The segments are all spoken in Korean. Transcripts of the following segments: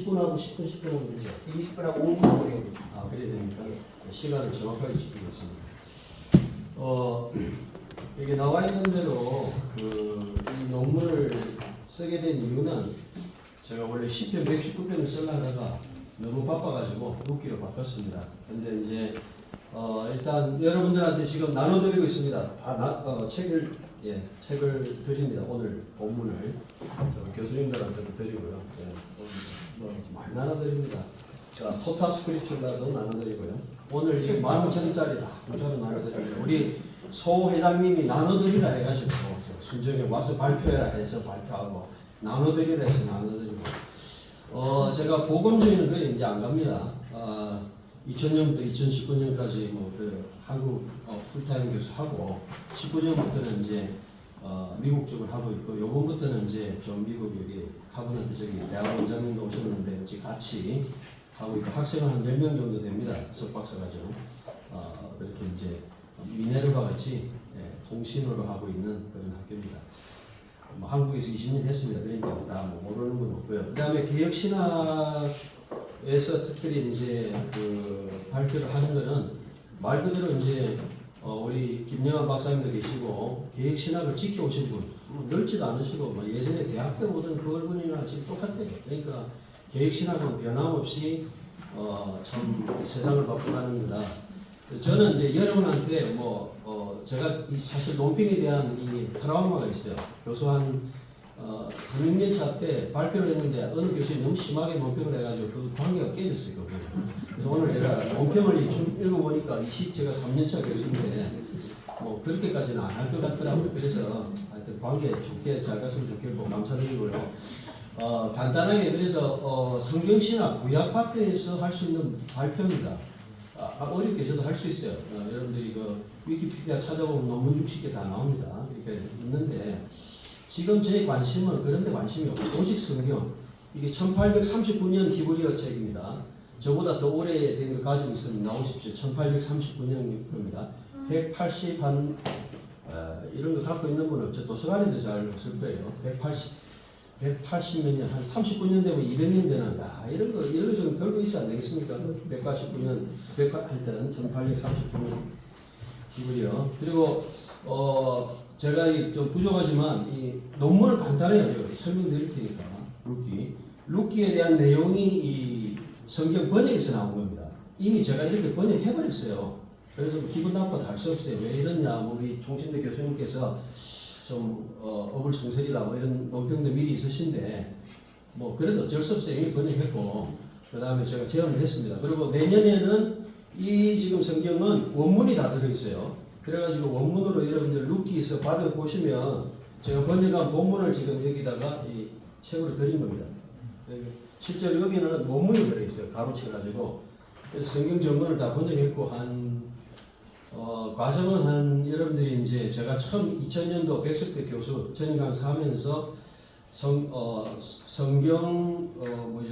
10분하고 10분, 10분하고 그러죠. 20분하고 5분 걸려요. 아, 그래야 되니까 시간을 정확하게 지키겠습니다. 여기 나와 있는 대로 이 논문을 쓰게 된 이유는 제가 원래 10편, 119편을 쓰려다가 너무 바빠가지고 6기로 바꿨습니다. 근데 이제 일단 여러분들한테 지금 나눠드리고 있습니다. 다 책을 드립니다. 오늘 본문을 교수님들한테도 드리고요. 오늘 많이 나눠드립니다. 토타 스크립처라도 나눠드리고요. 오늘 이 15,000원짜리 다 공짜로 나눠드립니다. 우리 소 회장님이 나눠드리라 해가지고 순정에 와서 발표해라 해서 발표하고 나눠드리라 해서 나눠드리고 제가 보건주의는 거의 이제 안 갑니다. 2000년부터 2019년까지 한국 풀타임 교수하고 19년부터는 이제 미국 쪽을 하고 있고 요번부터는 이제 좀 미국 여기 카버넌트 저기 대학 원장님도 오셨는데 같이 하고 있고 학생은 한 10명 정도 됩니다. 석박사 과정. 그렇게 이제 미네르바 같이 통신으로 하고 있는 그런 학교입니다. 한국에서 20년 했습니다. 그러니까 다 모르는 건 없고요. 그 다음에 개혁신학에서 특별히 이제 발표를 하는 거는 말 그대로 이제 우리 김영환 박사님도 계시고 개혁신학을 지켜오신 분 넓지도 않으시고 예전에 대학 때 보던 그 얼굴이나 지금 똑같아요. 그러니까 개혁신학은 변함없이 참 세상을 바꾸라는 거다. 저는 이제 여러분한테 제가 사실 논평에 대한 이 트라우마가 있어요. 교수 한 6년차 때 발표를 했는데 어느 교수님이 너무 심하게 논평을 해가지고 그 관계가 깨졌어요. 그래서 오늘 제가 논평을 좀 읽어보니까 제가 3년차 교수인데 그렇게까지는 안 할 것 같더라고요. 그래서 하여튼 관계 좋게 잘 갔으면 좋겠고 감사드리고요. 간단하게 그래서 성경신학 구약파트에서 할 수 있는 발표입니다. 어렵게 저도 할 수 있어요. 여러분들이 위키피디아 찾아보면 논문 60개 다 나옵니다. 이렇게 있는데 지금 제 관심은 그런데 관심이 없어요. 오직 성경. 이게 1839년 히브리어 책입니다. 저보다 더 오래된 거 가지고 있으면 나오십시오. 1839년 겁니다. 180 이런 거 갖고 있는 분은 저 도서관에도 잘 없을 거예요. 180몇 년, 한 39년 되면 200년 되는, 이런 거 좀 들고 있어야 안 되겠습니까? 189년, 108할 때는 1839년 히브리어. 그리고, 제가 좀 부족하지만, 이 논문을 간단하게 설명드릴 테니까, 루키에 대한 내용이 이 성경 번역에서 나온 겁니다. 이미 제가 이렇게 번역해버렸어요. 그래서 기분 나빠도 할 수 없어요. 왜 이러냐, 우리 총신대 교수님께서 좀 어불성설이다 이런 논평도 미리 있으신데 그래도 어쩔 수 없어요. 이미 번역했고 그 다음에 제가 제안을 했습니다. 그리고 내년에는 이 지금 성경은 원문이 다 들어있어요. 그래가지고 원문으로 여러분들 루키에서 받아보시면 제가 번역한 본문을 지금 여기다가 이 책으로 드린 겁니다. 실제로 여기는 원문이 들어있어요. 가로채가지고 그래서 성경 전문을 다 번역했고 과정은 여러분들이 이제 제가 처음 2000년도 백석대 교수 전임 강사하면서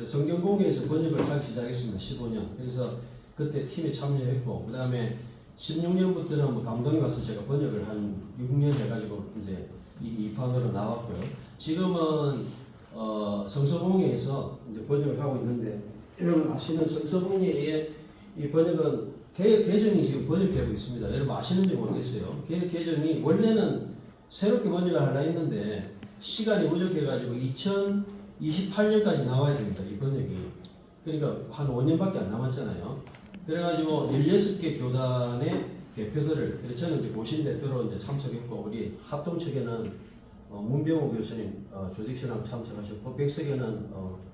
성경공예에서 번역을 하기 시작했습니다. 15년. 그래서 그때 팀에 참여했고, 그 다음에 16년부터는 감동에 가서 제가 번역을 한 6년 해가지고 이제 이 판으로 나왔고요. 지금은 성서공예에서 이제 번역을 하고 있는데, 여러분 아시는 성서공예의 이 번역은 개혁 개정이 지금 번역되고 있습니다. 여러분 아시는지 모르겠어요. 개혁 개정이 원래는 새롭게 번역을 하려 했는데 시간이 부족해가지고 2028년까지 나와야 됩니다. 이 번역이. 그러니까 한 5년밖에 안 남았잖아요. 그래가지고 16개 교단의 대표들을, 그래서 저는 이제 고신 대표로 이제 참석했고, 우리 합동측에는 문병호 교수님, 조직신학 참석하셨고, 백석에는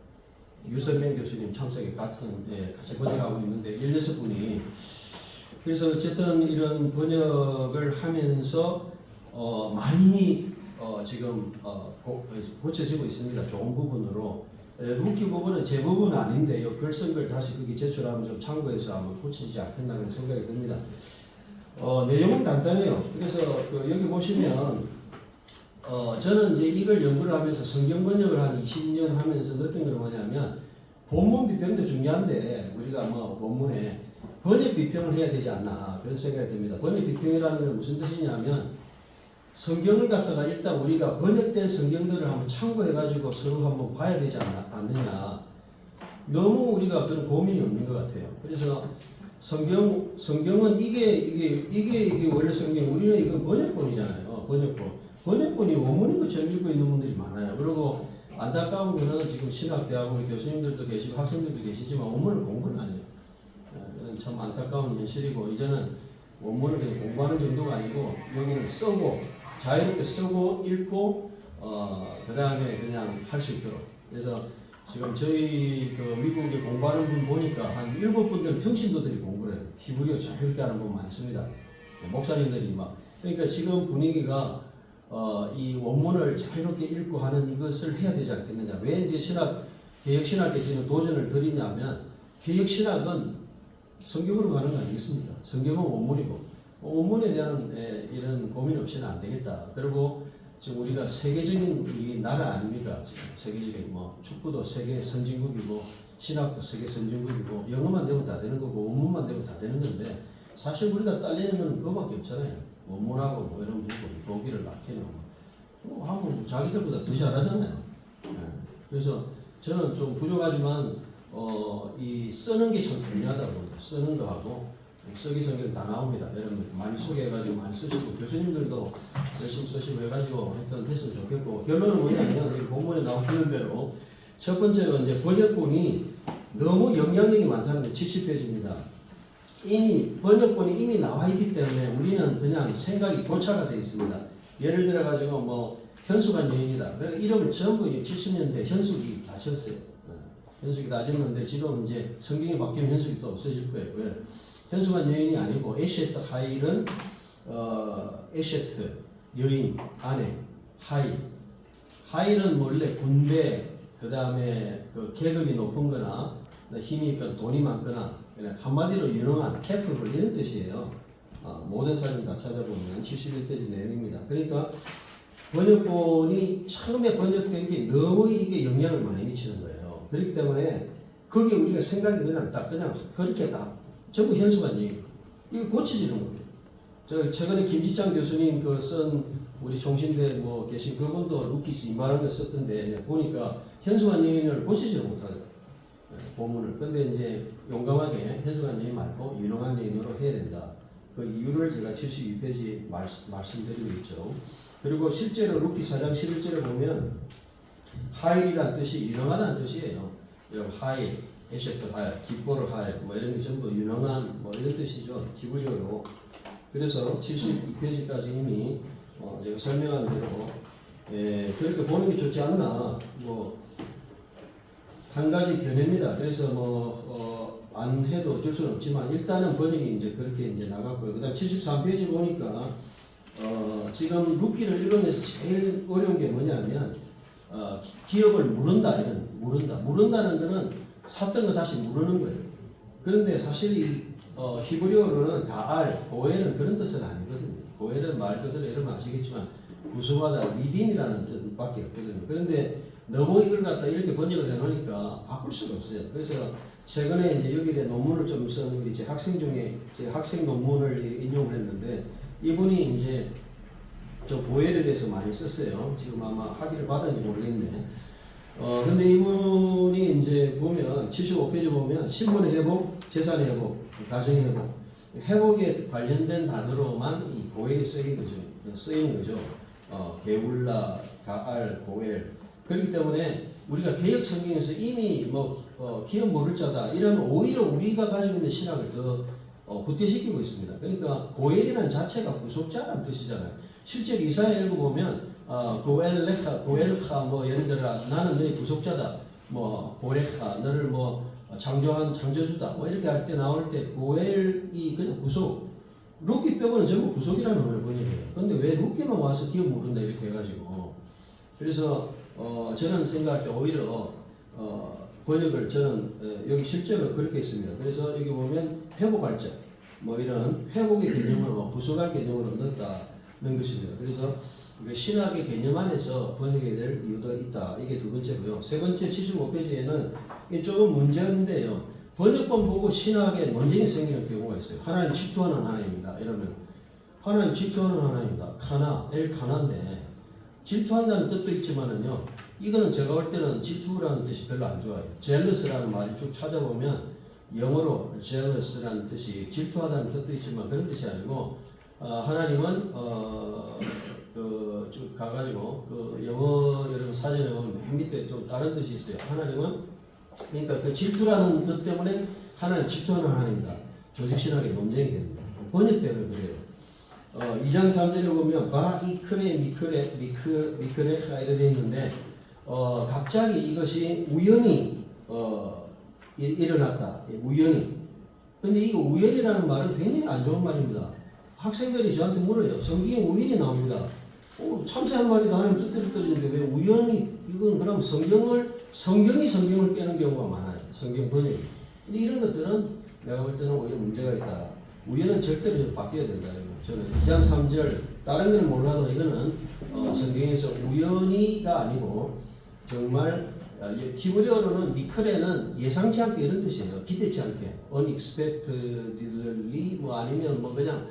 유선명 교수님 참석에 같이 번역하고 있는데 16분이. 그래서 어쨌든 이런 번역을 하면서 많이 지금 고쳐지고 있습니다. 좋은 부분으로. 루키 부분은 제 부분은 아닌데 글쓴 다시 거기 제출하면 좀 참고해서 한번 고치지 않겠나 그런 생각이 듭니다. 내용은 간단해요. 그래서 여기 보시면 저는 이제 이걸 연구를 하면서 성경 번역을 한 20년 하면서 느낀 건 뭐냐면, 본문 비평도 중요한데 우리가 본문에 번역 비평을 해야 되지 않나 그런 생각이 듭니다. 번역 비평이라는 건 무슨 뜻이냐면, 성경을 갖다가 일단 우리가 번역된 성경들을 한번 참고해가지고 서로 한번 봐야 되지 않느냐. 너무 우리가 그런 고민이 없는 것 같아요. 그래서 성경은 이게 원래 성경, 우리는 이건 번역본이잖아요. 번역본이 원문인 것처럼 읽고 있는 분들이 많아요. 그리고 안타까운 거는 지금 신학대학원 교수님들도 계시고 학생들도 계시지만 원문을 공부는 안 해요. 참 안타까운 현실이고, 이제는 원문을 그냥 공부하는 정도가 아니고 여기는 쓰고 자유롭게 쓰고 읽고 그 다음에 그냥 할 수 있도록. 그래서 지금 저희 그 미국에 공부하는 분 보니까 한 7분들 평신도들이 공부를 해요. 히브리어 자유롭게 하는 분 많습니다. 목사님들이 막. 그러니까 지금 분위기가 이 원문을 자유롭게 읽고 하는 이것을 해야 되지 않겠느냐. 왜 이제 개혁신학에서 도전을 드리냐면, 개혁신학은 성경으로 가는 거 아니겠습니까? 성경은 원문이고, 원문에 대한 이런 고민 없이는 안 되겠다. 그리고 지금 우리가 세계적인 이 나라 아닙니까? 지금 세계적인 축구도 세계 선진국이고, 신학도 세계 선진국이고, 영어만 되면 다 되는 거고, 원문만 되면 다 되는 건데, 사실 우리가 딸리는 건 그거밖에 없잖아요. 원문하고 이런 부분, 독일을 라틴어 하면 자기들보다 더 잘하잖아요. 그래서 저는 좀 부족하지만 이 쓰는 게 참 중요하다고 봅니다. 쓰는 거 하고 쓰기 성경 다 나옵니다. 여러분 많이 소개해가지고 많이 쓰시고, 교수님들도 열심히 쓰시고 해가지고 하여튼 했으면 좋겠고, 결론은 뭐냐면 이 본문에 나오는 대로 첫 번째로 이제 번역본이 너무 영향력이 많다는 게 70페이지입니다. 이미 번역본이 이미 나와 있기 때문에 우리는 그냥 생각이 고차가 되어 있습니다. 예를 들어 가지고 현수관 여인이다. 그러니까 이름을 전부 70년대 현숙이 다 쳤어요. 현숙이 다 쳤는데 지금 이제 성경이 바뀌면 현숙이 또 없어질 거예요. 왜? 현수관 여인이 아니고 에셰트 하일은 에셰트 여인 아내 하일은 원래 군대, 그 다음에 그 계급이 높은거나 힘이 있거나 돈이 많거나, 한마디로 유능한 캐플 이런 뜻이에요. 모든 사진 다 찾아보면 71페이지 내용입니다. 그러니까 번역본이 처음에 번역된 게 너무 이게 영향을 많이 미치는 거예요. 그렇기 때문에 거기에 우리가 생각이 그냥 그렇게 다 전부 현수관 얘기. 이거 고치지는 겁니다. 저 최근에 김지창 교수님 쓴 우리 종신대 계신 그분도 루키스 이만한 거 썼던데 보니까 현수관 얘기를 고치지를 못하더라고요. 본문을. 근데 이제 용감하게 현수관 얘기 말고 유능한 얘기로 해야 된다. 그 이유를 제가 72페이지 말씀드리고 있죠. 그리고 실제로 루키 4장 11절에 보면 하일이란 뜻이 유능하다는 뜻이에요. 여러분 하일, 에셰트 하일, 기뻐를 하일, 이런 게 전부 유능한 이런 뜻이죠. 히브리어로. 그래서 72페이지까지 이미 제가 설명한 대로 그렇게 보는 게 좋지 않나. 한 가지 견해입니다. 그래서 안 해도 어쩔 수는 없지만 일단은 번역이 이제 그렇게 이제 나갔고요. 그다음 73페이지 보니까 지금 루키를 읽으면서 제일 어려운 게 뭐냐면 기업을 무른다는 거는 샀던 거 다시 무르는 거예요. 그런데 사실 이 히브리어로는 가알, 고엘은 그런 뜻은 아니거든요. 고엘은 말 그대로 여러분 아시겠지만 구속하다, 리딘이라는 뜻밖에 없거든요. 그런데 너무 이걸 갖다 이렇게 번역을 해놓으니까 바꿀 수가 없어요. 그래서 최근에 이제 여기에 대해 논문을 좀 쓴 우리 제 학생 중에 제 학생 논문을 인용을 했는데, 이분이 이제 저 보엘에 대해서 많이 썼어요. 지금 아마 학위를 받았는지 모르겠네. 근데 이분이 이제 보면 75페이지 보면 신분의 회복, 재산의 회복, 가정의 회복, 회복에 관련된 단어로만 이 고엘이 쓰이는 거죠. 게울라, 가알, 고엘. 그렇기 때문에 우리가 개혁 성경에서 이미 기업 모를 자다 이러면 오히려 우리가 가지고 있는 신학을 더 후퇴시키고 있습니다. 그러니까 고엘이라는 자체가 구속자라는 뜻이잖아요. 실제 이사야 읽어보면 고엘레ха 예를 들어 나는 너의 구속자다, 보레ха 너를 창조한 창조주다 이렇게 할 때 나올 때 고엘이 그냥 구속, 루키 빼고는 전부 구속이라는 말을 번역해요. 근데 왜 루키만 와서 기업 모른다 이렇게 해가지고, 그래서 저는 생각할 때 오히려 번역을 저는 여기 실제로 그렇게 했습니다. 그래서 여기 보면 회복할 자, 이런 회복의 개념으로 구속할 개념으로 넣었다는 것입니다. 그래서 우리 신학의 개념 안에서 번역해야 될 이유도 있다. 이게 두 번째고요. 세 번째 75페이지에는 이게 조금 문제인데요. 번역본 보고 신학에 논쟁이 생기는 경우가 있어요. 하나님 질투하는 하나님입니다. 이러면 하나님 질투하는 하나님입니다. 카나, 엘 카나인데 질투한다는 뜻도 있지만은요, 이거는 제가 볼 때는 질투라는 뜻이 별로 안 좋아요. jealous라는 말이 쭉 찾아보면 영어로 jealous라는 뜻이 질투하다는 뜻도 있지만 그런 뜻이 아니고 하나님은 쭉 가가지고 그 영어 여러분 사전에 보면 맨 밑에 또 다른 뜻이 있어요. 하나님은 그러니까 그 질투라는 것 때문에 하나님 질투하는 하나님이다. 조직신학의 논쟁이 됩니다. 번역 때문에 그래요. 2장 3절에 보면 바이크레 미크레가 이렇게 되어 있는데 갑자기 이것이 우연히 일어났다. 우연히. 근데 이 우연이라는 말은 굉장히 안 좋은 말입니다. 학생들이 저한테 물어요. 성경에 우연이 나옵니다. 참새한 마리도 하나님 뜻대로 떨어지는데 왜 우연히 이건 그럼 성경이 성경을 깨는 경우가 많아요. 성경 번역이. 근데 이런 것들은 내가 볼 때는 오히려 문제가 있다. 우연은 절대로 좀 바뀌어야 된다. 저는 2장 3절 다른 건 몰라도 이거는 성경에서 우연히가 아니고 정말 히브리어로는 미크레는 예상치 않게 이런 뜻이에요. 기대치 않게 unexpectedly 뭐 아니면 그냥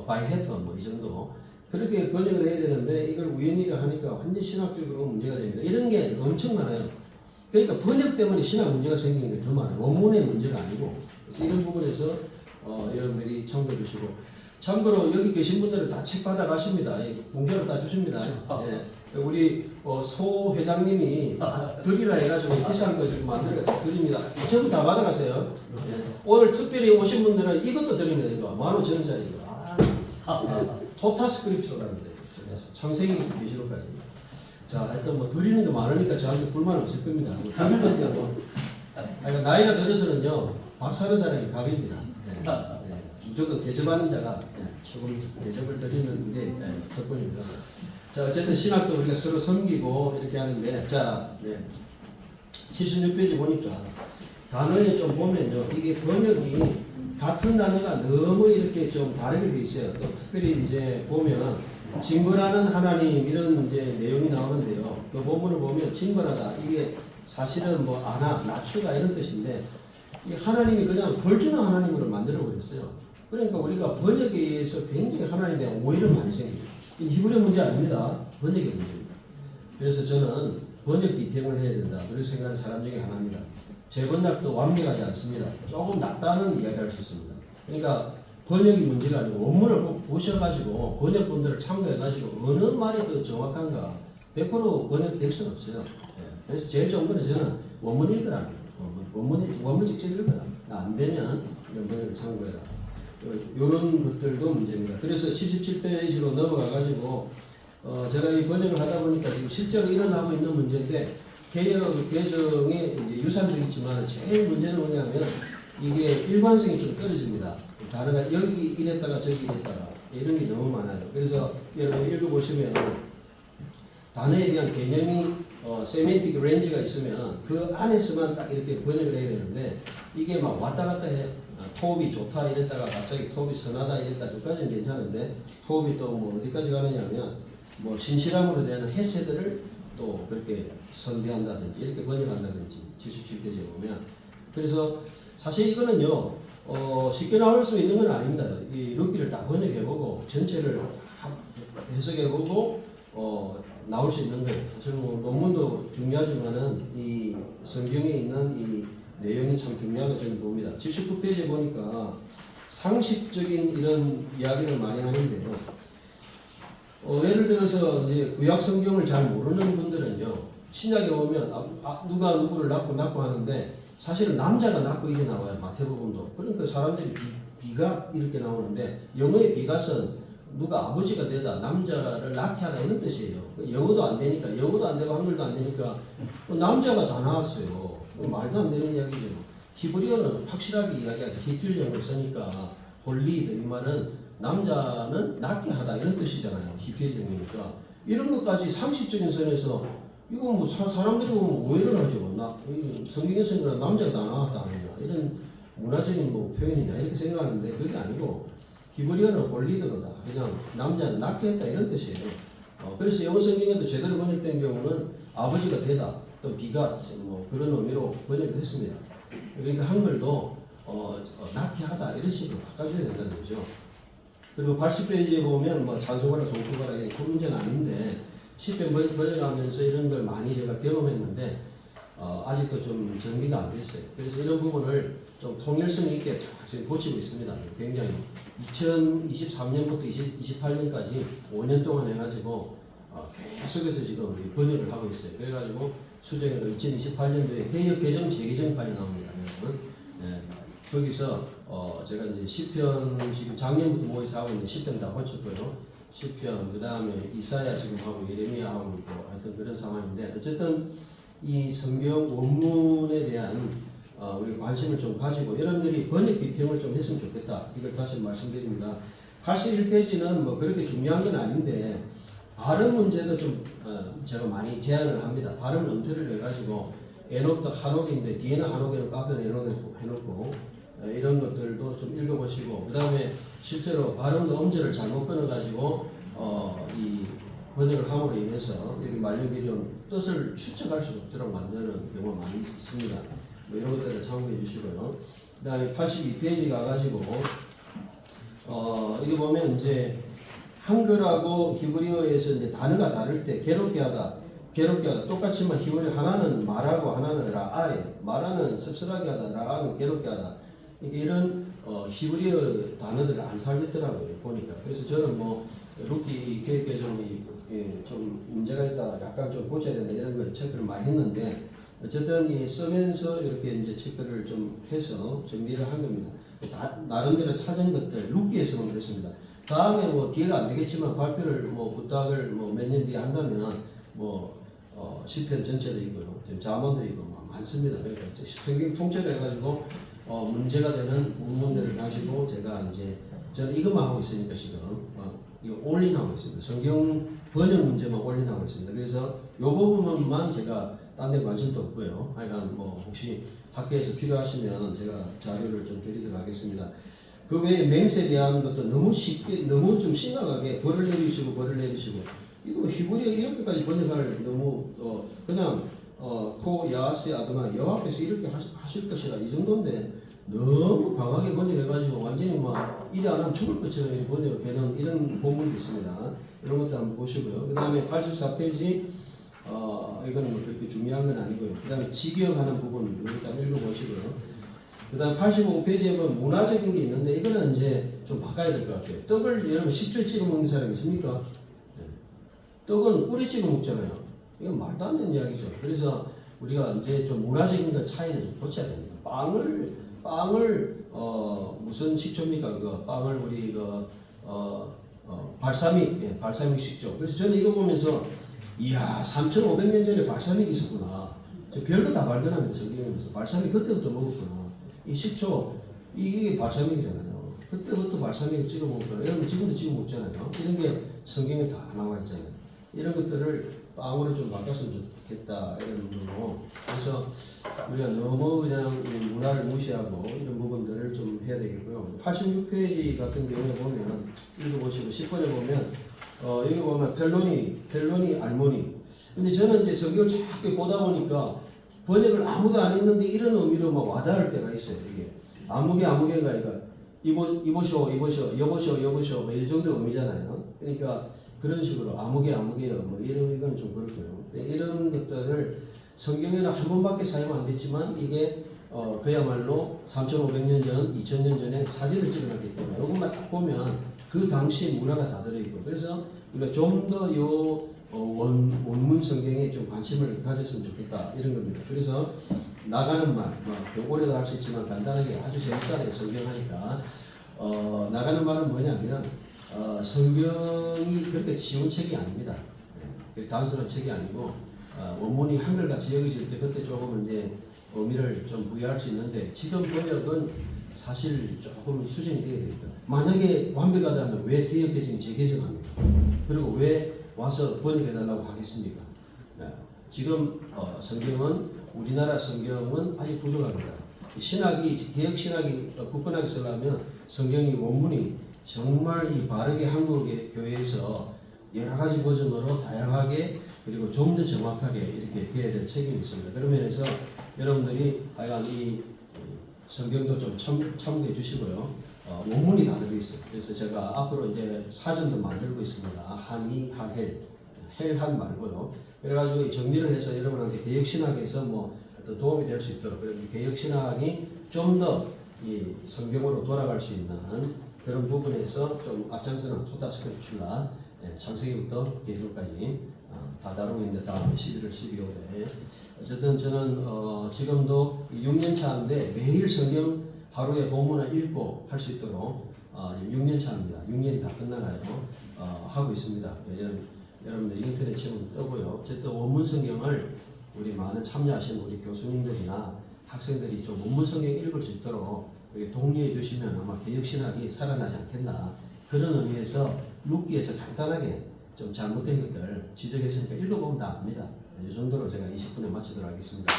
by happen 이 정도 그렇게 번역을 해야 되는데 이걸 우연히라 하니까 완전 신학적으로 문제가 됩니다. 이런 게 엄청 많아요. 그러니까 번역 때문에 신학 문제가 생기는 게 더 많아요. 원문의 문제가 아니고 그래서 이런 부분에서 여러분들이 참고해 주시고 참고로 여기 계신 분들은 다 책 받아 가십니다. 공짜로 다 주십니다. 예. 우리 소 회장님이 드리라 해가지고 비싼 거 좀 만들어 드립니다. 전부 다 받아가세요. 예. 오늘 특별히 오신 분들은 이것도 드립니다. 이거 15,000원짜리 이거. 토탈 스크립처라는데 창세기부터 계시록까지. 자, 하여튼 드리는 게 많으니까 저한테 불만 없을 겁니다. 드리는데 나이가 들어서는요 박사는 사람이 갑입니다. 무조건 대접하는 자가 조금 대접을 드리는 게特권입니다. 자, 어쨌든 신학도 우리가 서로 섬기고 이렇게 하는데, 자, 76페이지 보니까 단어에 좀 보면요, 이게 번역이 같은 단어가 너무 이렇게 좀 다르게 돼 있어요. 또 특별히 이제 보면 징벌하는 하나님 이런 이제 내용이 나오는데요. 그 본문을 보면 징벌하다 이게 사실은 낮추다 이런 뜻인데 이 하나님이 그냥 벌주는 하나님으로 만들어 버렸어요. 그러니까 우리가 번역에 의해서 굉장히 하나님에 대한 오해를 많이 생깁니다. 히브리 문제 아닙니다. 번역의 문제입니다. 그래서 저는 번역 비평을 해야 된다. 그렇게 생각하는 사람 중에 하나입니다. 제 번역도 완벽하지 않습니다. 조금 낫다는 이야기를 할 수 있습니다. 그러니까 번역이 문제가 아니고 원문을 꼭 보셔가지고 번역본들을 참고해가지고 어느 말이 더 정확한가 100% 번역될 수는 없어요. 그래서 제일 좋은 거는 저는 원문 읽으라. 원문 직접 읽어라. 안 되면 이런 번역을 참고해라. 이런 것들도 문제입니다. 그래서 77페이지로 넘어가가지고 제가 이 번역을 하다 보니까 지금 실제로 일어나고 있는 문제인데 개혁 개정에 이제 유산도 있지만 제일 문제는 뭐냐면 이게 일관성이 좀 떨어집니다. 단어가 여기 이랬다가 저기 이랬다가 이런 게 너무 많아요. 그래서 여러분 읽어보시면 단어에 대한 개념이 세멘틱 렌즈가 있으면 그 안에서만 딱 이렇게 번역을 해야 되는데 이게 막 왔다 갔다 해. 토업이 좋다 이랬다가 갑자기 토업이 선하다 이랬다 그까지는 괜찮은데 토업이 또 어디까지 가느냐면 신실함으로 되는 헤세드를 또 그렇게 선대한다든지 이렇게 번역한다든지 77페이지에 보면 그래서 사실 이거는요 쉽게 나올 수 있는 건 아닙니다. 이 룻기를 다 번역해보고 전체를 해석해보고 나올 수 있는 거예요. 사실 논문도 중요하지만은 이 성경에 있는 이 내용이 참 중요하다고 저는 봅니다. 79페이지에 보니까 상식적인 이런 이야기를 많이 하는데요. 예를 들어서 이제 구약 성경을 잘 모르는 분들은요, 신약에 보면 누가 누구를 낳고 하는데 사실은 남자가 낳고 이게 나와요. 마태복음도. 그러니까 사람들이 비가 이렇게 나오는데 영어의 비갓은 누가 아버지가 되다 남자를 낳게 하다 이런 뜻이에요. 영어도 안 되니까 영어도 안 되고 한글도 안 되니까 남자가 다 나왔어요. 말도 안 되는 이야기죠. 히브리어는 확실하게 이야기하죠. 히필령을 쓰니까 홀리드 이 말은 남자는 낳게 하다 이런 뜻이잖아요. 히필령이니까 이런 것까지 상식적인 선에서 이거 사람들이 보면 오해를 하죠. 성경에서는 남자가 다 나왔다 하느냐 이런 문화적인 표현이냐 이렇게 생각하는데 그게 아니고 히브리어는 홀리드로다. 그냥 남자는 낳게 했다 이런 뜻이에요. 그래서 영어 성경에도 제대로 번역된 경우는 아버지가 되다 또 비가 그런 의미로 번역을 했습니다. 그러니까 한글도 낳게 하다 이런 식으로 바꿔줘야 된다는 거죠. 그리고 80페이지에 보면 찬송가라 송축가라 이게 그 문제는 아닌데 10편 번역하면서 이런 걸 많이 제가 경험했는데 아직도 좀 정리가 안 됐어요. 그래서 이런 부분을 좀 통일성 있게 지금 고치고 있습니다. 굉장히 2023년부터 2028년까지 5년 동안 해가지고 계속해서 지금 번역을 하고 있어요. 그래가지고 수정해서 2028년도에 개역 개정 재개정판이 나옵니다. 여러분. 예, 거기서 제가 이제 시편 지금 작년부터 모여서 하고 있는 시편 다 고쳤고요. 시편 그 다음에 이사야 지금 하고 예레미야 하고 있고 하여튼 그런 상황인데 어쨌든 이 성경 원문에 대한 우리 관심을 좀 가지고 여러분들이 번역 비평을 좀 했으면 좋겠다. 이걸 다시 말씀드립니다. 81페이지는 뭐 그렇게 중요한 건 아닌데 발음 문제도 좀 제가 많이 제안을 합니다. 발음 언터를 해가지고 에녹도 한옥인데 뒤에는 한옥 해놓고 앞에는 에녹 해놓고 이런 것들도 좀 읽어보시고 그 다음에 실제로 발음도 음절을 잘못 끊어가지고 이 번역을 함으로 인해서 여기 말려기련 뜻을 추측할 수 없도록 만드는 경우가 많이 있습니다. 뭐 이런 것들을 참고해 주시고요. 그 다음에 82페이지 가가지고 이거 보면 이제 한글하고 히브리어에서 이제 단어가 다를 때 괴롭게 하다 똑같지만 히브리 하나는 말하고 하나는 라아에 말하는 씁쓸하게 하다 라아는 괴롭게 하다 이런 히브리어 단어들을 안 살렸더라고요 보니까. 그래서 저는 뭐 루키 교육개정이 좀 문제가 있다 약간 좀 고쳐야 된다 이런 걸 체크를 많이 했는데 어쨌든 이 쓰면서 이렇게 이제 체크를 좀 해서 정리를 한 겁니다. 나름대로 찾은 것들 루키에서만 그랬습니다. 다음에 뭐 기회가 안 되겠지만 발표를 뭐 부탁을 뭐 몇 년 뒤에 한다면 뭐 시편 전체도 있고요, 지금 잠언도 있고 뭐 많습니다. 그러니까 성경 통째로 해가지고 문제가 되는 부분들을 가지고 제가 이제 저는 이것만 하고 있으니까 지금 이거 올인하고 있습니다. 성경 번역 문제만 올인하고 있습니다. 그래서 이 부분만 제가 딴 데 관심도 없고요. 하여간 뭐 혹시 학교에서 필요하시면 제가 자료를 좀 드리도록 하겠습니다. 그 외에 맹세에 대한 것도 너무 쉽게 너무 좀 심각하게 벌을 내리시고 이거 뭐 히브리어 이렇게까지 번역할 너무 그냥 코 야세 아도나 여호와께서 이렇게 하실 것이라 이 정도인데 너무 강하게 번역해가지고 완전히 막 이래 안 하면 죽을 것처럼 번역해놓은 이런 본문이 있습니다. 이런 것도 한번 보시고요. 그 다음에 84페이지 이거는 뭐 그렇게 중요한 건 아니고요. 그 다음에 직역하는 부분 일단 읽어보시고요. 그 다음 85페이지에 보면 문화적인 게 있는데 이거는 이제 좀 바꿔야 될 것 같아요. 떡을 여러분 식초에 찍어 먹는 사람 있습니까? 네. 떡은 꿀에 찍어 먹잖아요. 이건 말도 안 되는 이야기죠. 그래서 우리가 이제 좀 문화적인 것 차이는 좀 고쳐야 됩니다. 빵을 무슨 식초입니까? 그 빵을 우리 발사믹 식초. 그래서 저는 이거 보면서 이야 3,500년 전에 발사믹이 있었구나. 저 별거 다 발견합니다. 성경에서 발사믹 그때부터 먹었구나. 이 식초 이게 발사믹이잖아요. 그때부터 발사믹을 찍어 먹었구나. 여러분 지금도 찍어 먹잖아요. 이런 게 성경에 다 나와 있잖아요. 이런 것들을 빵으로 좀 바꿨으면 좋겠다 이런 부분으로. 그래서 우리가 너무 그냥 문화를 무시하고 이런 부분들을 좀 해야 되겠고요. 86페이지 같은 경우에 보면 읽어보시고 10번에 보면 여기 보면 펠로니 알모니. 근데 저는 이제 성경을 자꾸 보다 보니까 번역을 아무도 안 했는데 이런 의미로 막 와닿을 때가 있어요. 이게 아무개가 아니라 이보시오 뭐 이 정도 의미잖아요. 그러니까 그런 식으로 아무개요 뭐 이런 건 좀 그렇고요. 이런 것들을 성경에는 한 번밖에 사용 안 됐지만 이게 그야말로 3,500년 전, 2,000년 전에 사진을 찍어놨기 때문에 이것만 딱 보면 그 당시 문화가 다 들어있고 그래서 우리가 좀 더 원문 성경에 좀 관심을 가졌으면 좋겠다 이런 겁니다. 그래서 나가는 말, 뭐 오래도 할 수 있지만 간단하게 아주 재밌잖아요. 성경 하니까 나가는 말은 뭐냐면 성경이 그렇게 쉬운 책이 아닙니다. 단순한 책이 아니고 원문이 한글같이 여겨질 때 그때 조금 이제 의미를 좀 부여할 수 있는데 지금 번역은 사실 조금 수준이 돼야 됩니다. 만약에 완벽하다면 왜 개역 개정이 재개정합니까? 그리고 왜 와서 번역해달라고 하겠습니까? 지금 성경은 우리나라 성경은 아직 부족합니다. 신학이 개역 신학이 굳건하게 쓰려면 성경이 원문이 정말 이 바르게 한국 교회에서 여러 가지 버전으로 다양하게 그리고 좀 더 정확하게 이렇게 되어야 될 책임이 있습니다. 그런 면에서 여러분들이 하여간 이 성경도 좀 참고해 주시고요. 원문이 다 들어있어요. 그래서 제가 앞으로 이제 사전도 만들고 있습니다. 한이, 한헬, 헬한 말고요. 그래가지고 정리를 해서 여러분한테 개혁신학에서 뭐 어떤 도움이 될 수 있도록 그런 개혁신학이 좀 더 이 성경으로 돌아갈 수 있는 그런 부분에서 좀 앞장서는 토타스크립출라 창세기부터 계시록까지 다 다루고 있는데 다음 11월 12월에 어쨌든 저는 지금도 6년 차인데 매일 성경 하루에 본문을 읽고 할 수 있도록 6년 차입니다. 6년이 다 끝나가요. 하고 있습니다. 여러분들 인터넷 치면 뜨고요. 어쨌든 원문 성경을 우리 많은 참여하신 우리 교수님들이나 학생들이 좀 원문 성경 읽을 수 있도록 이렇게 독려해 주시면 아마 개혁신학이 살아나지 않겠나. 그런 의미에서 룻기에서 간단하게 좀 잘못된 것들 지적했으니까 읽어보면 다 압니다. 이 정도로 제가 20분에 마치도록 하겠습니다.